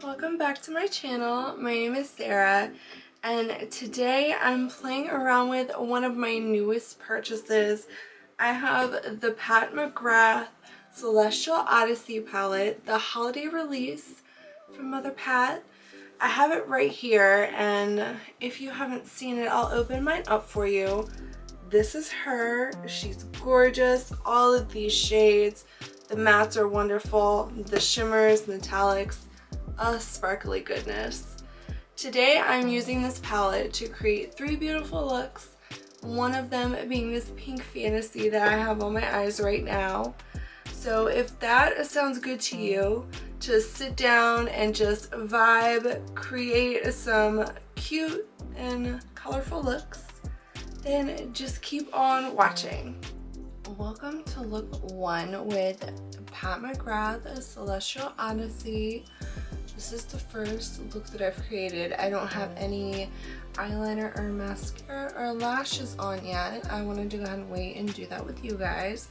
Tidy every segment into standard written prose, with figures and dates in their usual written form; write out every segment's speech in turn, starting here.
Welcome back to my channel. My name is Sarah and today I'm playing around with one of my newest purchases. I have the Pat McGrath Celestial Odyssey palette, the holiday release from Mother Pat. I have it right here, and if you haven't seen it, I'll open mine up for you. This is her. She's gorgeous. All of these shades. The mattes are wonderful. The shimmers, metallics, sparkly goodness. Today I'm using this palette to create three beautiful looks. One of them being this pink fantasy that I have on my eyes right now. So if that sounds good to you, just sit down and just vibe, create some cute and colorful looks, then just keep on watching. Welcome to look one with Pat McGrath Celestial Odyssey. This is the first look that I've created. I don't have any eyeliner or mascara or lashes on yet. I wanted to go ahead and wait and do that with you guys.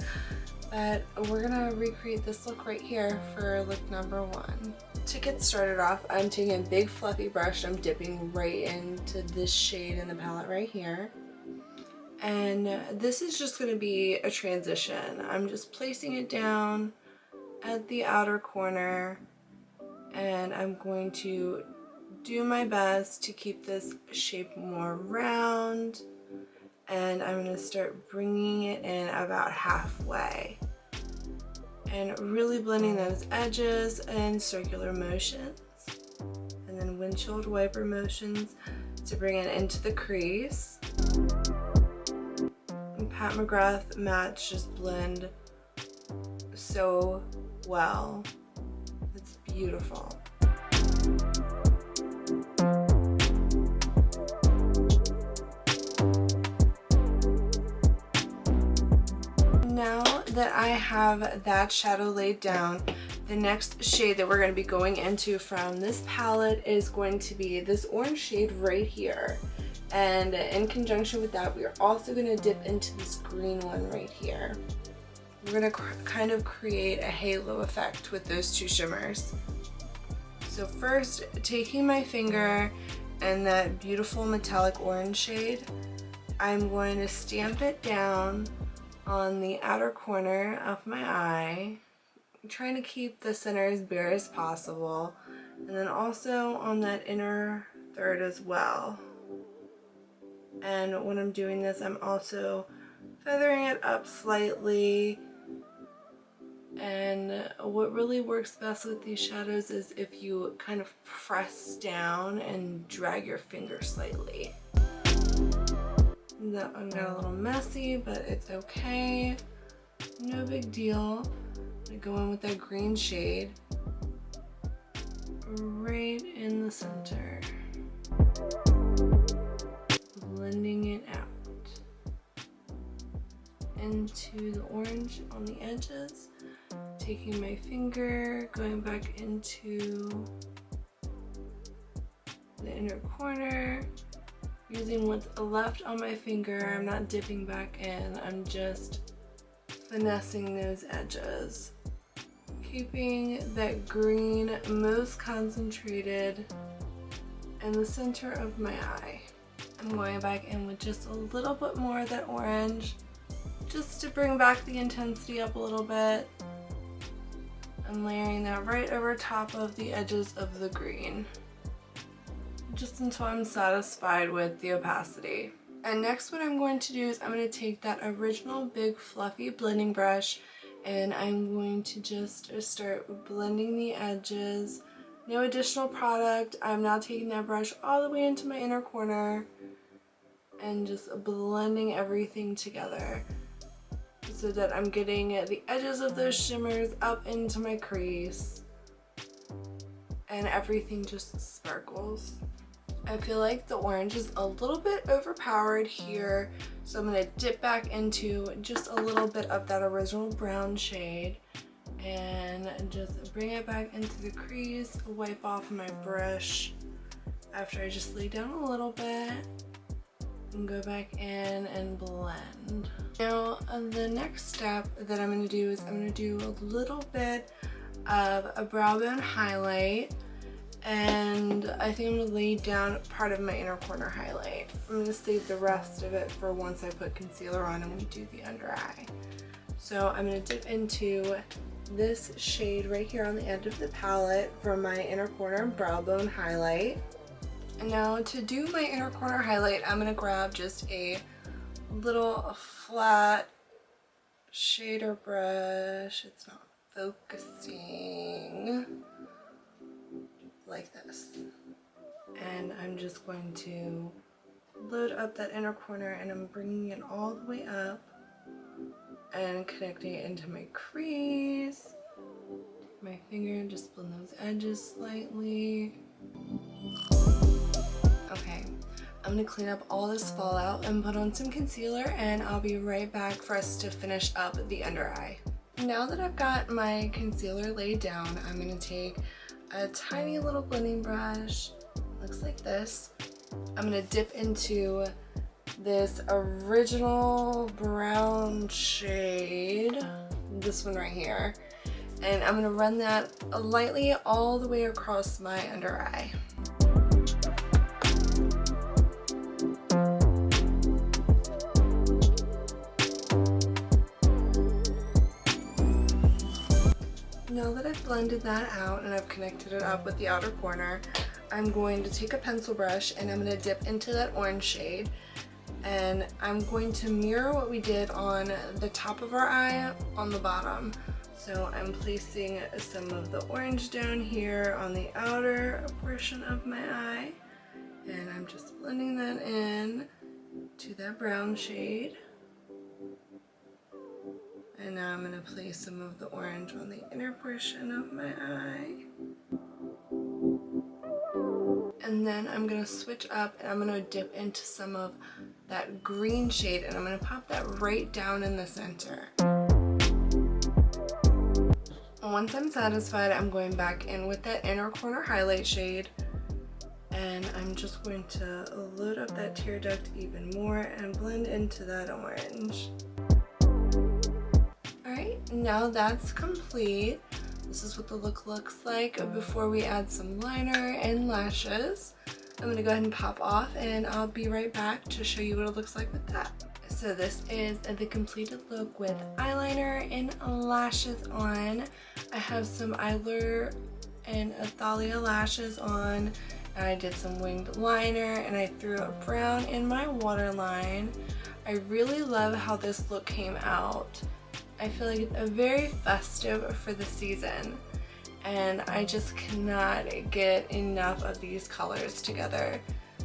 But we're gonna recreate this look right here for look number one. To get started off, I'm taking a big fluffy brush. I'm dipping right into this shade in the palette right here. And this is just gonna be a transition. I'm just placing it down at the outer corner, and I'm going to do my best to keep this shape more round, and I'm going to start bringing it in about halfway and really blending those edges in circular motions and then windshield wiper motions to bring it into the crease. And Pat McGrath mattes just blend so well. It's beautiful. Now that I have that shadow laid down, the next shade that we're going to be going into from this palette is going to be this orange shade right here. And in conjunction with that, we are also going to dip into this green one right here. We're going to kind of create a halo effect with those two shimmers. So first, taking my finger and that beautiful metallic orange shade, I'm going to stamp it down on the outer corner of my eye. I'm trying to keep the center as bare as possible, and then also on that inner third as well. And when I'm doing this, I'm also feathering it up slightly. And what really works best with these shadows is if you kind of press down and drag your finger slightly. That one got a little messy, but it's okay. No big deal. I'm gonna go in with that green shade right in the center. Blending it out into the orange on the edges. Taking my finger, going back into the inner corner, using what's left on my finger. I'm not dipping back in, I'm just finessing those edges. Keeping that green most concentrated in the center of my eye. I'm going back in with just a little bit more of that orange, just to bring back the intensity up a little bit. I'm layering that right over top of the edges of the green, just until I'm satisfied with the opacity. And next what I'm going to do is I'm going to take that original big fluffy blending brush and I'm going to just start blending the edges. No additional product. I'm now taking that brush all the way into my inner corner and just blending everything together, so that I'm getting the edges of those shimmers up into my crease and everything just sparkles. I feel like the orange is a little bit overpowered here, so I'm going to dip back into just a little bit of that original brown shade and just bring it back into the crease, wipe off my brush after I just lay down a little bit, and go back in and blend. Now the next step that I'm going to do is I'm going to do a little bit of a brow bone highlight, And I think I'm going to lay down part of my inner corner highlight. I'm going to save the rest of it for once I put concealer on and we do the under eye. So I'm going to dip into this shade right here on the end of the palette for my inner corner brow bone highlight. And now to do my inner corner highlight, I'm going to grab just a little flat shader brush. It's not focusing. Like this. And I'm just going to load up that inner corner and I'm bringing it all the way up and connecting it into my crease. My finger and just blend those edges slightly. Okay, I'm gonna clean up all this fallout and put on some concealer and I'll be right back for us to finish up the under eye. Now that I've got my concealer laid down, I'm gonna take a tiny little blending brush, looks like this. I'm gonna dip into this original brown shade, this one right here, and I'm gonna run that lightly all the way across my under eye. Now that I've blended that out and I've connected it up with the outer corner, I'm going to take a pencil brush and I'm going to dip into that orange shade and I'm going to mirror what we did on the top of our eye on the bottom. So I'm placing some of the orange down here on the outer portion of my eye and I'm just blending that in to that brown shade. And now I'm going to place some of the orange on the inner portion of my eye. And then I'm going to switch up and I'm going to dip into some of that green shade and I'm going to pop that right down in the center. Once I'm satisfied, I'm going back in with that inner corner highlight shade and I'm just going to load up that tear duct even more and blend into that orange. Alright, now that's complete. This is what the look looks like before we add some liner and lashes. I'm going to go ahead and pop off and I'll be right back to show you what it looks like with that. So this is the completed look with eyeliner and lashes on. I have some Eyeliner and Thalia lashes on. And I did some winged liner and I threw a brown in my waterline. I really love how this look came out. I feel like it's very festive for the season and I just cannot get enough of these colors together.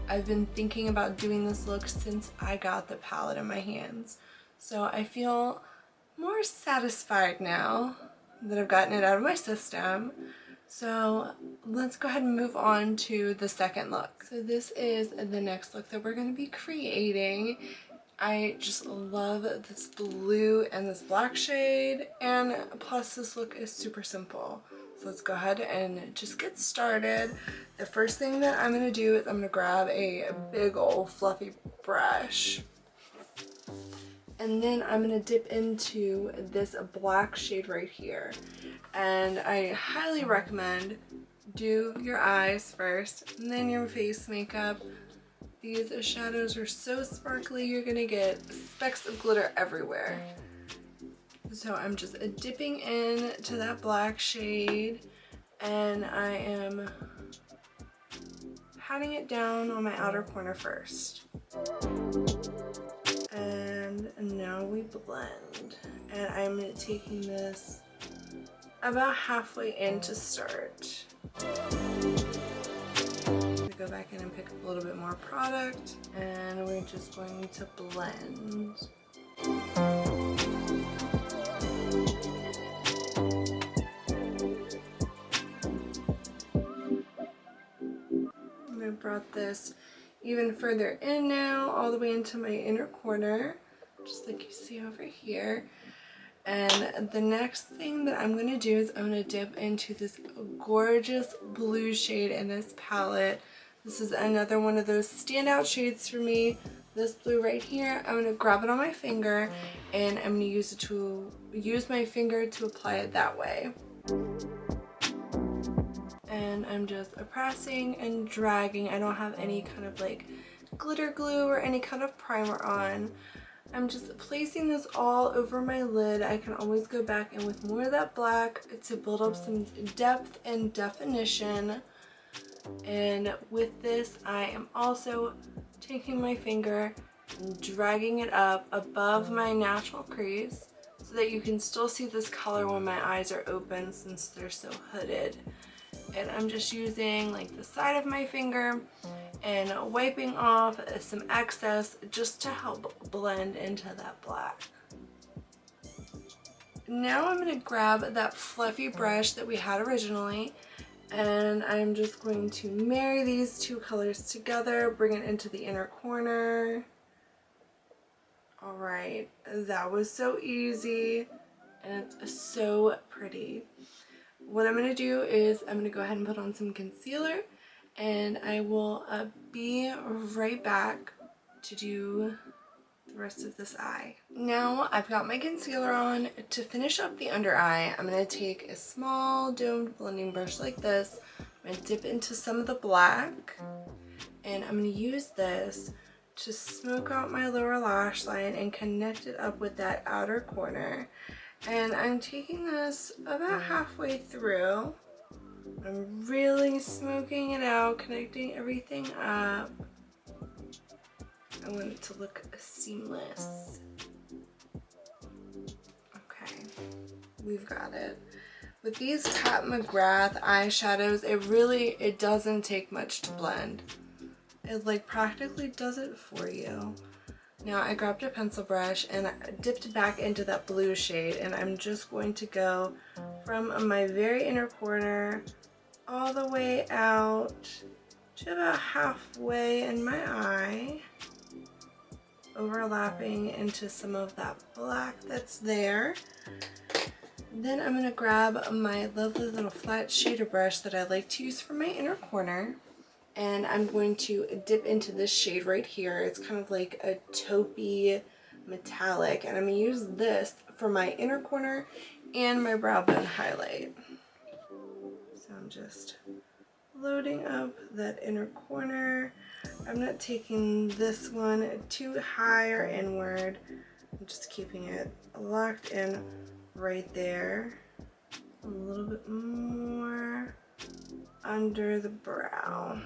I've been thinking about doing this look since I got the palette in my hands. So I feel more satisfied now that I've gotten it out of my system. So let's go ahead and move on to the second look. So this is the next look that we're going to be creating. I just love this blue and this black shade, and plus this look is super simple. So let's go ahead and just get started. The first thing that I'm going to do is I'm going to grab a big old fluffy brush. And then I'm going to dip into this black shade right here. And I highly recommend do your eyes first and then your face makeup. These shadows are so sparkly, you're gonna get specks of glitter everywhere. So I'm just dipping in to that black shade and I am patting it down on my outer corner first. And now we blend. And I'm taking this about halfway in to start. Go back in and pick up a little bit more product and we're just going to blend. I brought this even further in now, all the way into my inner corner, just like you see over here. And the next thing that I'm going to do is I'm going to dip into this gorgeous blue shade in this palette. This is another one of those standout shades for me. This blue right here, I'm going to grab it on my finger and I'm going to use my finger to apply it that way. and I'm just pressing and dragging. I don't have any kind of like glitter glue or any kind of primer on. I'm just placing this all over my lid. I can always go back in with more of that black to build up some depth and definition. And with this, I am also taking my finger and dragging it up above my natural crease so that you can still see this color when my eyes are open since they're so hooded. And I'm just using like the side of my finger and wiping off some excess just to help blend into that black. Now I'm going to grab that fluffy brush that we had originally, and I'm just going to marry these two colors together, bring it into the inner corner. Alright, that was so easy and it's so pretty. What I'm going to do is I'm going to go ahead and put on some concealer, and I will be right back to do the rest of this eye. Now I've got my concealer on. To finish up the under eye, I'm going to take a small domed blending brush like this. I'm going to dip into some of the black, and I'm going to use this to smoke out my lower lash line and connect it up with that outer corner. And I'm taking this about halfway through. I'm really smoking it out, connecting everything up. I want it to look seamless. Okay, we've got it. With these Pat McGrath eyeshadows, it doesn't take much to blend. It like practically does it for you. Now I grabbed a pencil brush and I dipped back into that blue shade, and I'm just going to go from my very inner corner all the way out to about halfway in my eye, overlapping into some of that black that's there. Then I'm going to grab my lovely little flat shader brush that I like to use for my inner corner, and I'm going to dip into this shade right here. It's kind of like a taupey metallic, and I'm going to use this for my inner corner and my brow bone highlight. So I'm just loading up that inner corner. I'm not taking this one too high or inward. I'm just keeping it locked in right there. A little bit more under the brow.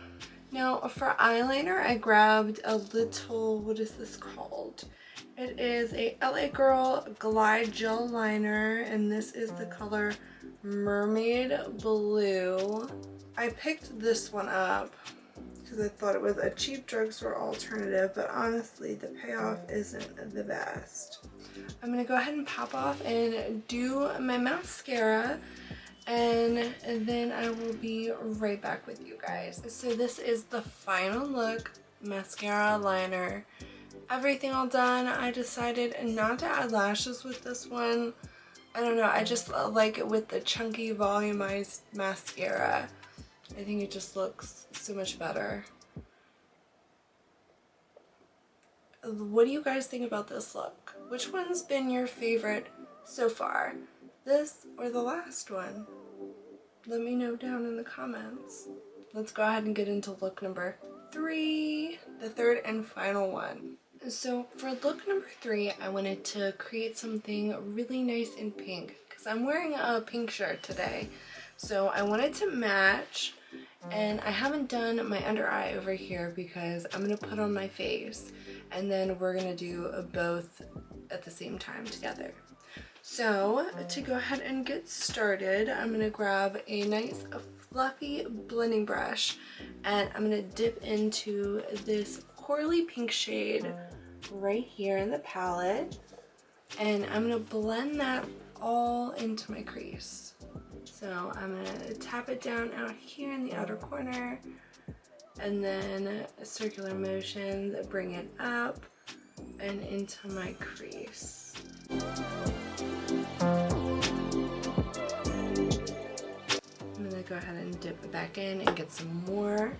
Now for eyeliner, I grabbed a little, what is this called? It is a LA Girl Glide Gel Liner, and this is the color Mermaid Blue. I picked this one up because I thought it was a cheap drugstore alternative, but honestly the payoff isn't the best. I'm going to go ahead and pop off and do my mascara, and then I will be right back with you guys. So this is the final look, mascara, liner, everything all done. I decided not to add lashes with this one. I don't know, I just like it with the chunky volumized mascara. I think it just looks so much better. What do you guys think about this look? Which one's been your favorite so far? This or the last one? Let me know down in the comments. Let's go ahead and get into look number 3, the third and final one. So for look number 3, I wanted to create something really nice in pink because I'm wearing a pink shirt today. So I wanted to match, and I haven't done my under eye over here because I'm going to put on my face, and then we're going to do both at the same time together. So to go ahead and get started, I'm going to grab a nice fluffy blending brush, and I'm going to dip into this corally pink shade right here in the palette, and I'm going to blend that all into my crease. So I'm going to tap it down out here in the outer corner, and then circular motions, bring it up and into my crease. I'm going to go ahead and dip it back in and get some more,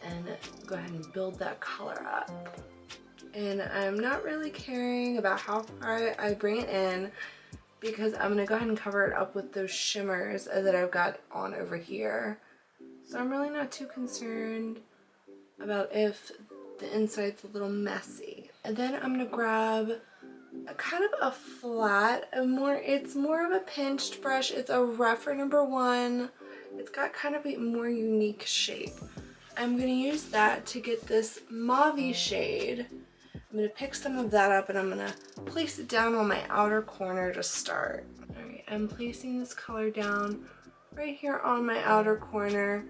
and go ahead and build that color up. And I'm not really caring about how far I bring it in. because I'm gonna go ahead and cover it up with those shimmers that I've got on over here. So I'm really not too concerned about if the inside's a little messy. And then I'm gonna grab a kind of a flat, it's more of a pinched brush. It's a rougher #1. It's got kind of a more unique shape. I'm gonna use that to get this mauve shade. I'm gonna pick some of that up and I'm gonna place it down on my outer corner to start. All right, I'm placing this color down right here on my outer corner,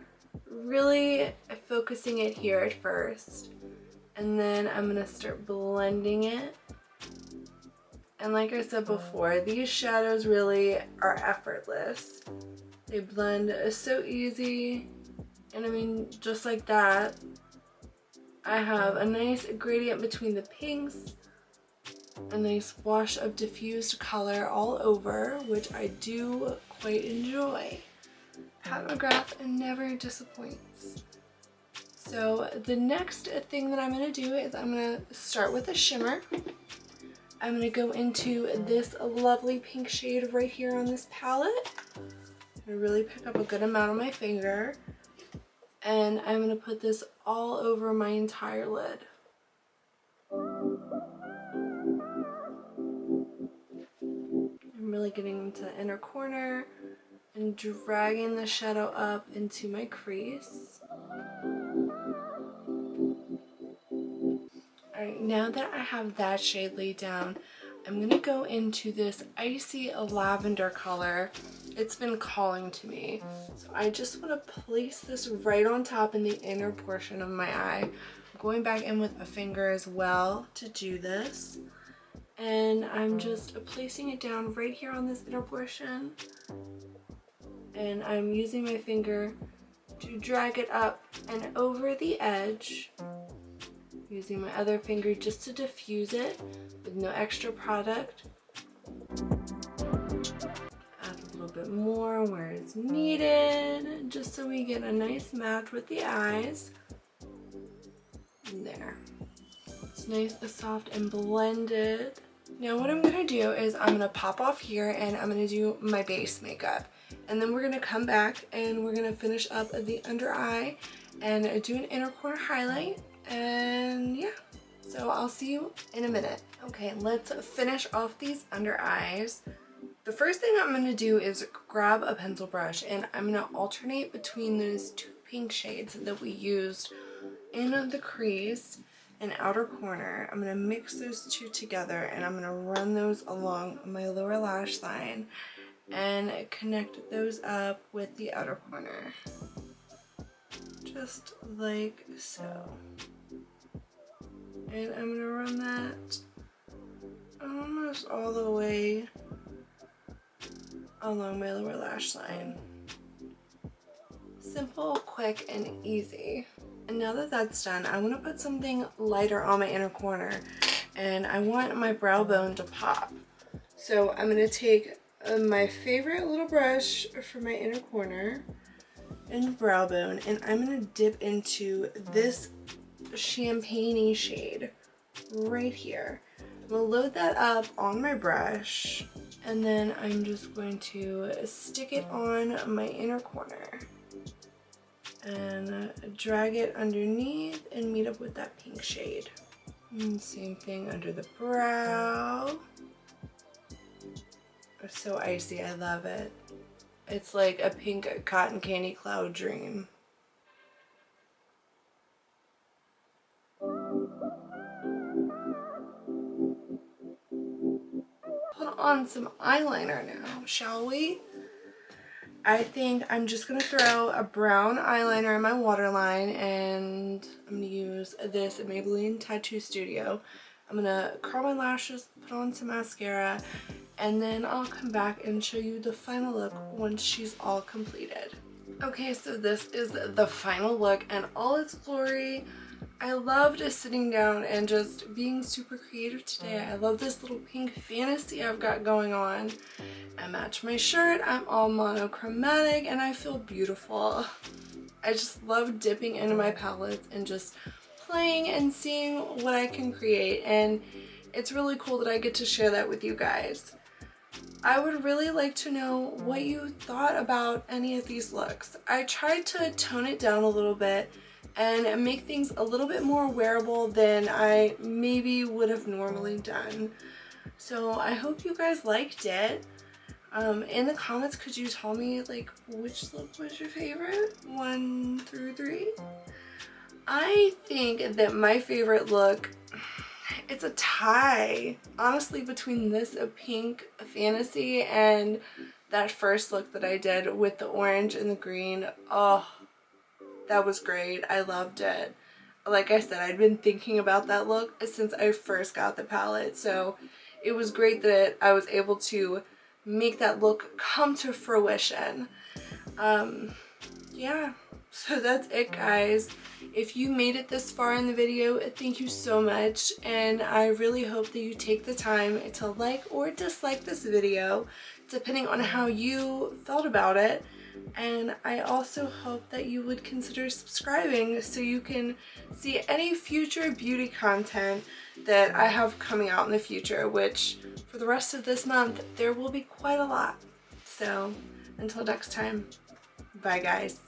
really focusing it here at first. And then I'm gonna start blending it. And like I said before, these shadows really are effortless. They blend so easy. And I mean, just like that, I have a nice gradient between the pinks, a nice wash of diffused color all over, which I do quite enjoy. Pat McGrath never disappoints. So the next thing that I'm going to do is I'm going to start with a shimmer. I'm going to go into this lovely pink shade right here on this palette. I really pick up a good amount on my finger. And I'm going to put this all over my entire lid. I'm really getting into the inner corner and dragging the shadow up into my crease. Alright, now that I have that shade laid down, I'm going to go into this icy lavender color. It's been calling to me. So I just want to place this right on top in the inner portion of my eye. I'm going back in with a finger as well to do this. And I'm just placing it down right here on this inner portion. And I'm using my finger to drag it up and over the edge. Using my other finger just to diffuse it with no extra product. Add a little bit more where it's needed, just so we get a nice match with the eyes. And there. It's nice, soft, and blended. Now what I'm gonna do is I'm gonna pop off here and I'm gonna do my base makeup. And then we're gonna come back and we're gonna finish up the under eye and do an inner corner highlight. And yeah, so I'll see you in a minute. Okay, let's finish off these under eyes. The first thing I'm going to do is grab a pencil brush and I'm going to alternate between those two pink shades that we used in the crease and outer corner. I'm going to mix those two together and I'm going to run those along my lower lash line and connect those up with the outer corner. Just like so. And I'm gonna run that almost all the way along my lower lash line. Simple, quick, and easy. And now that that's done, I want to put something lighter on my inner corner and I want my brow bone to pop. So I'm gonna take my favorite little brush for my inner corner and brow bone, and I'm gonna dip into this champagne-y shade right here. I'm gonna load that up on my brush and then I'm just going to stick it on my inner corner and drag it underneath and meet up with that pink shade. And same thing under the brow. It's so icy, I love it. It's like a pink cotton candy cloud dream. Put on some eyeliner now, shall we? I think I'm just going to throw a brown eyeliner in my waterline and I'm going to use this Maybelline Tattoo Studio. I'm going to curl my lashes, put on some mascara, and then I'll come back and show you the final look once she's all completed. Okay, so this is the final look in all its glory. I loved sitting down and just being super creative today. I love this little pink fantasy I've got going on. I match my shirt, I'm all monochromatic, and I feel beautiful. I just love dipping into my palettes and just playing and seeing what I can create, and it's really cool that I get to share that with you guys. I would really like to know what you thought about any of these looks. I tried to tone it down a little bit and make things a little bit more wearable than I maybe would have normally done. So I hope you guys liked it. In the comments, could you tell me like which look was your favorite? 1 through 3? I think that my favorite look, it's a tie, honestly, between this pink fantasy and that first look that I did with the orange and the green. Oh, that was great. I loved it. Like I said, I'd been thinking about that look since I first got the palette, so it was great that I was able to make that look come to fruition. Yeah, so that's it, guys. If you made it this far in the video, thank you so much, and I really hope that you take the time to like or dislike this video depending on how you felt about it. And I also hope that you would consider subscribing so you can see any future beauty content that I have coming out in the future, which for the rest of this month there will be quite a lot. So until next time, bye guys.